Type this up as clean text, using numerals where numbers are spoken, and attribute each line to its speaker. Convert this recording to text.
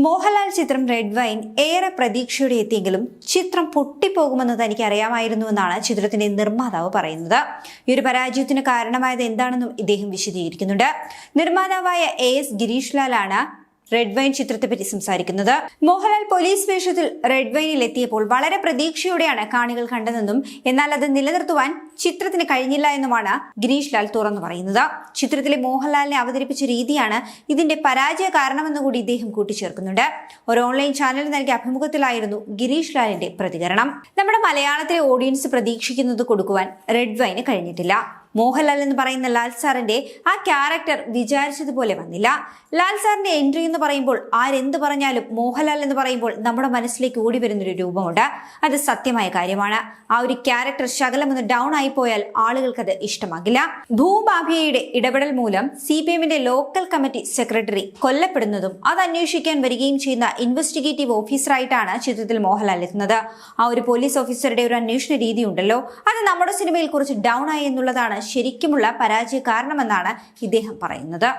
Speaker 1: മോഹൻലാൽ ചിത്രം red wine ഏറെ പ്രതീക്ഷയോടെ എത്തിയെങ്കിലും ചിത്രം പൊട്ടിപ്പോകുമെന്ന് തനിക്ക് അറിയാമായിരുന്നുവെന്നാണ് ചിത്രത്തിന്റെ നിർമ്മാതാവ് പറയുന്നത്. ഈ ഒരു പരാജയത്തിന് കാരണമായത് എന്താണെന്നും ഇദ്ദേഹം വിശദീകരിക്കുന്നുണ്ട്. നിർമ്മാതാവായ AS ഗിരീഷ് ലാലാണ് റെഡ് വൈൻ ചിത്രത്തെപ്പറ്റി സംസാരിക്കുന്നത്. മോഹൻലാൽ പോലീസ് വേഷത്തിൽ റെഡ് വൈനിൽ എത്തിയപ്പോൾ വളരെ പ്രതീക്ഷയോടെയാണ് കാണികൾ കണ്ടതെന്നും എന്നാൽ അത് നിലനിർത്തുവാൻ ചിത്രത്തിന് കഴിഞ്ഞില്ല എന്നുമാണ് ഗിരീഷ് ലാൽ തുറന്നു പറയുന്നത്. ചിത്രത്തിലെ മോഹൻലാലിനെ അവതരിപ്പിച്ച രീതിയാണ് ഇതിന്റെ പരാജയ കാരണമെന്ന് കൂടി ഇദ്ദേഹം കൂട്ടിച്ചേർക്കുന്നുണ്ട്. ഒരു ഓൺലൈൻ ചാനലിൽ നൽകിയ അഭിമുഖത്തിലായിരുന്നു ഗിരീഷ് ലാലിന്റെ പ്രതികരണം. നമ്മുടെ മലയാളത്തിലെ ഓഡിയൻസ് പ്രതീക്ഷിക്കുന്നത് കൊടുക്കുവാൻ റെഡ് വൈന് കഴിഞ്ഞിട്ടില്ല. മോഹൻലാൽ എന്ന് പറയുന്ന ലാൽ സാറിന്റെ ആ ക്യാരക്ടർ വിചാരിച്ചതുപോലെ വന്നില്ല. ലാൽ സാറിന്റെ എൻട്രി എന്ന് പറയുമ്പോൾ ആരെന്ത് പറഞ്ഞാലും മോഹൻലാൽ എന്ന് പറയുമ്പോൾ നമ്മുടെ മനസ്സിലേക്ക് ഓടി വരുന്നൊരു രൂപമുണ്ട്. അത് സത്യമായ കാര്യമാണ്. ആ ഒരു ക്യാരക്ടർ ശകലമൊന്ന് ഡൗൺ ആയി പോയാൽ ആളുകൾക്കത് ഇഷ്ടമാകില്ല. ഭൂമാഫിയയുടെ ഇടപെടൽ മൂലം CPMന്റെ ലോക്കൽ കമ്മിറ്റി സെക്രട്ടറി കൊല്ലപ്പെടുന്നതും അത് അന്വേഷിക്കാൻ വരികയും ചെയ്യുന്ന ഇൻവെസ്റ്റിഗേറ്റീവ് ഓഫീസറായിട്ടാണ് ചിത്രത്തിൽ മോഹൻലാൽ എത്തുന്നത്. ആ ഒരു പോലീസ് ഓഫീസറുടെ ഒരു അന്വേഷണ രീതി ഉണ്ടല്ലോ, അത് നമ്മുടെ സിനിമയിൽ കുറച്ച് ഡൗൺ ആയി എന്നുള്ളതാണ് ശരിക്കുമുള്ള പരാജയ കാരണമെന്നാണ് ഇദ്ദേഹം പറയുന്നത്.